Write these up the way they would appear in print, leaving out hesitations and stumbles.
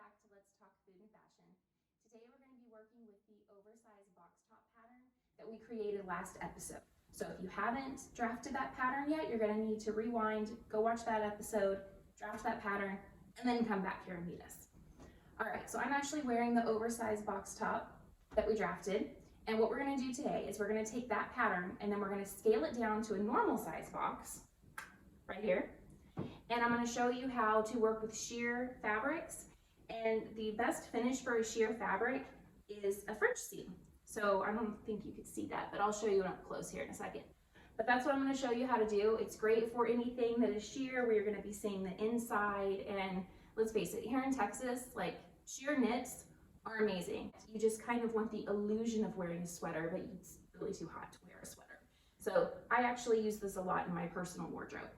back to Let's Talk Food and Fashion. Today we're going to be working with the oversized box top pattern that we created last episode. So if you haven't drafted that pattern yet, you're going to need to rewind, go watch that episode, draft that pattern, and then come back here and meet us. All right, so I'm actually wearing the oversized box top that we drafted. And what we're going to do today is we're going to take that pattern and then we're going to scale it down to a normal size box right here. And I'm going to show you how to work with sheer fabrics. And the best finish for a sheer fabric is a French seam. So I don't think you could see that, but I'll show you up close here in a second. But that's what I'm going to show you how to do. It's great for anything that is sheer where you're going to be seeing the inside. And let's face it, here in Texas, like sheer knits are amazing. You just kind of want the illusion of wearing a sweater, but it's really too hot to wear a sweater. So I actually use this a lot in my personal wardrobe.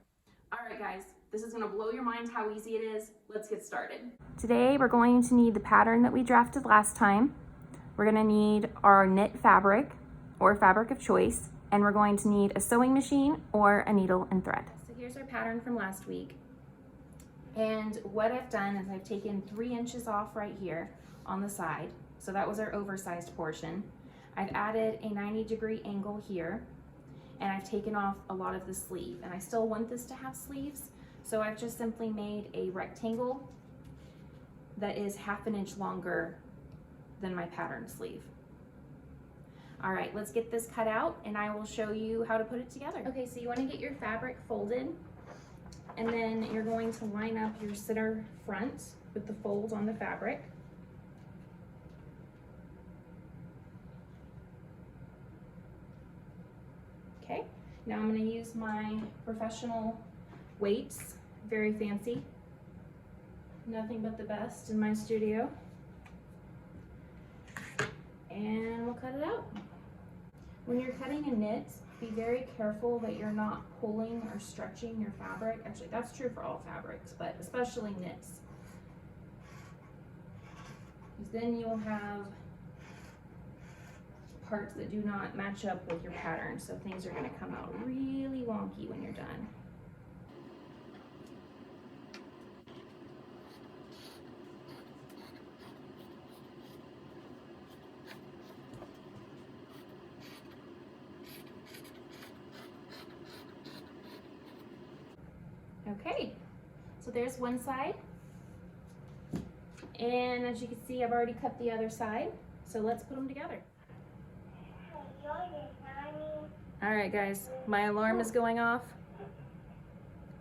All right, guys, this is going to blow your mind how easy it is. Let's get started. Today, we're going to need the pattern that we drafted last time. We're going to need our knit fabric or fabric of choice, and we're going to need a sewing machine or a needle and thread. So here's our pattern from last week. And what I've done is I've taken 3 inches off right here on the side. So that was our oversized portion. I've added a 90-degree angle here. And I've taken off a lot of the sleeve, and I still want this to have sleeves, so I've just simply made a rectangle that is 1/2 inch longer than my pattern sleeve. All right, let's get this cut out and I will show you how to put it together. Okay, so you want to get your fabric folded, and then you're going to line up your center front with the fold on the fabric. Okay, now I'm going to use my professional weights, very fancy, nothing but the best in my studio, and we'll cut it out. When you're cutting a knit, be very careful that you're not pulling or stretching your fabric. Actually, that's true for all fabrics, but especially knits, because then you'll have parts that do not match up with your pattern, so things are going to come out really wonky when you're done. Okay, so there's one side, and as you can see, I've already cut the other side, so let's put them together. All right, guys, my alarm is going off.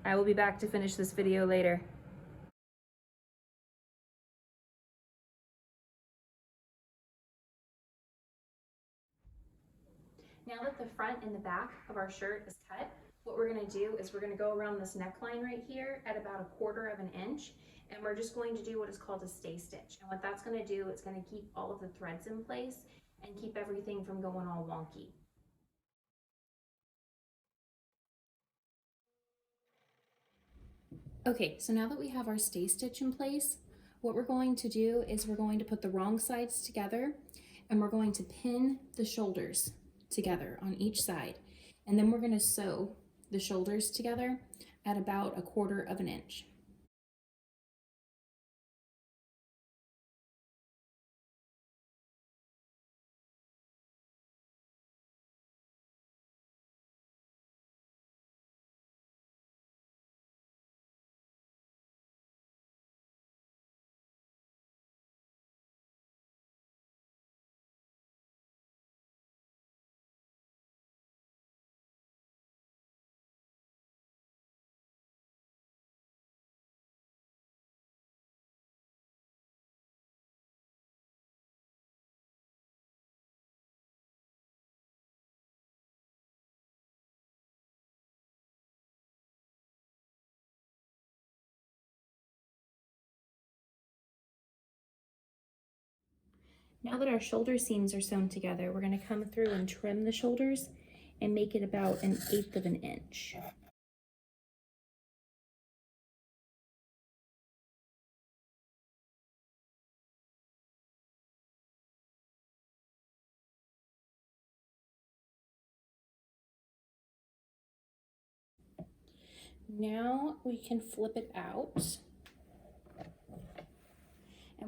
I will be back to finish this video later. Now that the front and the back of our shirt is cut, what we're going to do is we're going to go around this neckline right here at about 1/4 inch, and we're just going to do what is called a stay stitch. And what that's going to do, it's going to keep all of the threads in place and keep everything from going all wonky. Okay, so now that we have our stay stitch in place, what we're going to do is we're going to put the wrong sides together, and we're going to pin the shoulders together on each side. And then we're going to sew the shoulders together at about 1/4 inch. Now that our shoulder seams are sewn together, we're going to come through and trim the shoulders and make it about 1/8 inch. Now we can flip it out,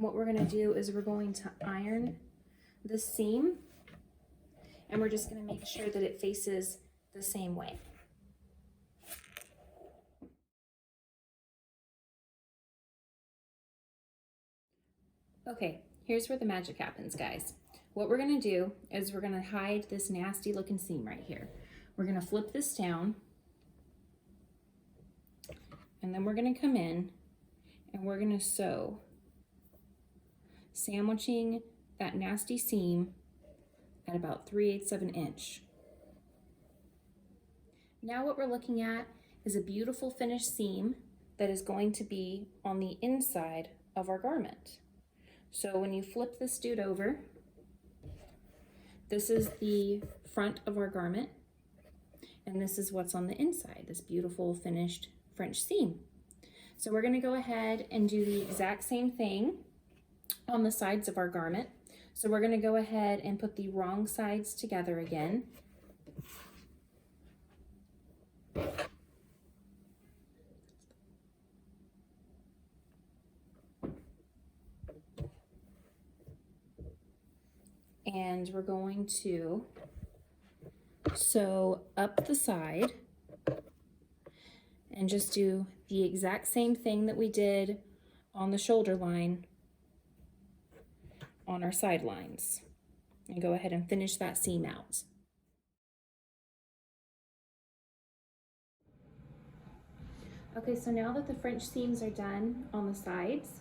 what we're gonna do is we're going to iron the seam, and we're just gonna make sure that it faces the same way. Okay, here's where the magic happens, guys. What we're gonna do is we're gonna hide this nasty looking seam right here. We're gonna flip this down, and then we're gonna come in and we're gonna sew, sandwiching that nasty seam at about 3/8 of an inch. Now what we're looking at is a beautiful finished seam that is going to be on the inside of our garment. So when you flip this dude over, this is the front of our garment, and this is what's on the inside, this beautiful finished French seam. So we're gonna go ahead and do the exact same thing on the sides of our garment. So we're gonna go ahead and put the wrong sides together again. And we're going to sew up the side and just do the exact same thing that we did on the shoulder line on our side lines, and go ahead and finish that seam out. Okay, so now that the French seams are done on the sides,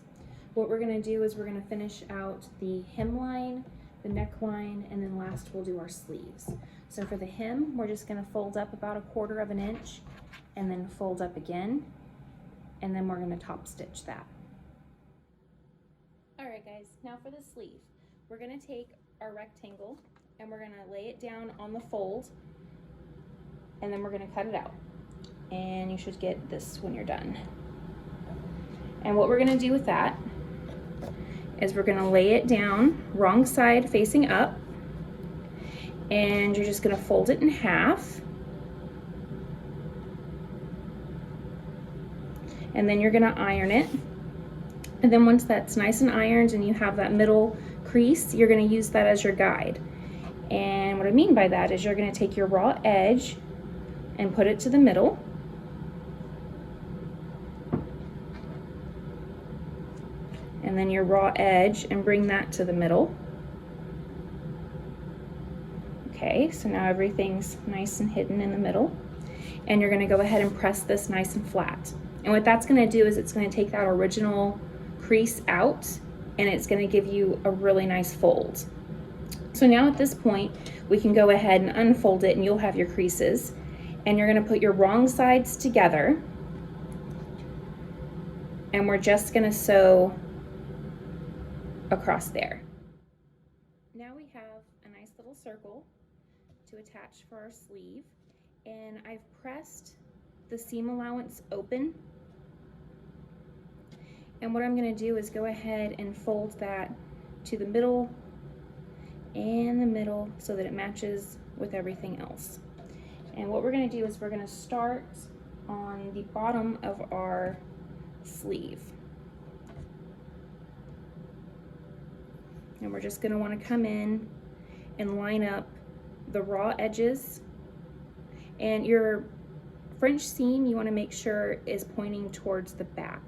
what we're gonna do is we're gonna finish out the hemline, the neckline, and then last we'll do our sleeves. So for the hem, we're just gonna fold up about 1/4 of an inch and then fold up again, and then we're gonna top stitch that. All right guys, now for the sleeve. We're gonna take our rectangle and we're gonna lay it down on the fold, and then we're gonna cut it out. And you should get this when you're done. And what we're gonna do with that is we're gonna lay it down wrong side facing up, and you're just gonna fold it in half, and then you're gonna iron it. And then once that's nice and ironed and you have that middle crease, you're gonna use that as your guide. And what I mean by that is you're gonna take your raw edge and put it to the middle, and then your raw edge and bring that to the middle. Okay, so now everything's nice and hidden in the middle, and you're gonna go ahead and press this nice and flat. And what that's gonna do is it's gonna take that original crease out, and it's gonna give you a really nice fold. So now at this point, we can go ahead and unfold it, and you'll have your creases, and you're gonna put your wrong sides together, and we're just gonna sew across there. Now we have a nice little circle to attach for our sleeve, and I've pressed the seam allowance open, and what I'm going to do is go ahead and fold that to the middle and the middle so that it matches with everything else. And what we're going to do is we're going to start on the bottom of our sleeve. And we're just going to want to come in and line up the raw edges. And your French seam, you want to make sure is pointing towards the back.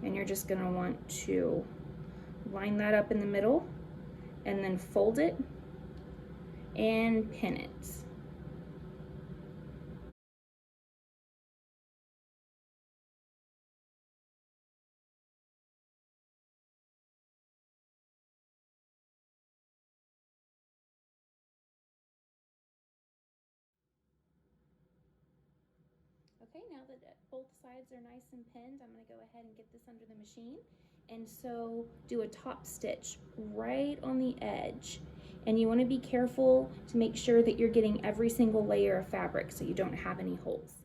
And you're just going to want to line that up in the middle and then fold it and pin it. Okay, now that both sides are nice and pinned, I'm going to go ahead and get this under the machine. And so do a top stitch right on the edge. And you want to be careful to make sure that you're getting every single layer of fabric so you don't have any holes.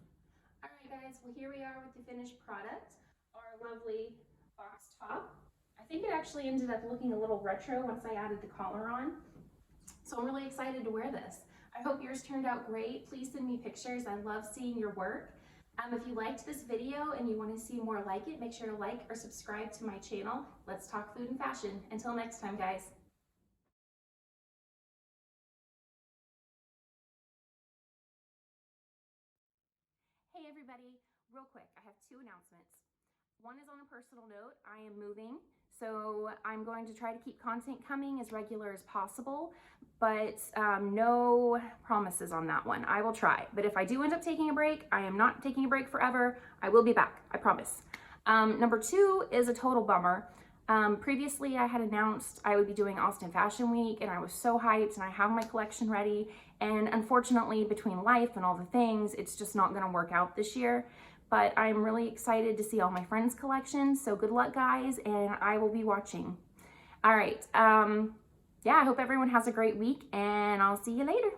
All right guys, well here we are with the finished product, our lovely box top. I think it actually ended up looking a little retro once I added the collar on. So I'm really excited to wear this. I hope yours turned out great. Please send me pictures. I love seeing your work. If you liked this video and you want to see more like it, make sure to like or subscribe to my channel. Let's talk food and fashion. Until next time, guys. Hey everybody, real quick, I have two announcements. One is on a personal note. I am moving, so I'm going to try to keep content coming as regular as possible, but no promises on that one. I will try, but if I do end up taking a break, I am not taking a break forever. I will be back, I promise. Number two is a total bummer. Previously, I had announced I would be doing Austin Fashion Week, and I was so hyped, and I have my collection ready, and unfortunately, between life and all the things, it's just not gonna work out this year. But I'm really excited to see all my friends' collections, so good luck, guys, and I will be watching. All right, yeah, I hope everyone has a great week, and I'll see you later.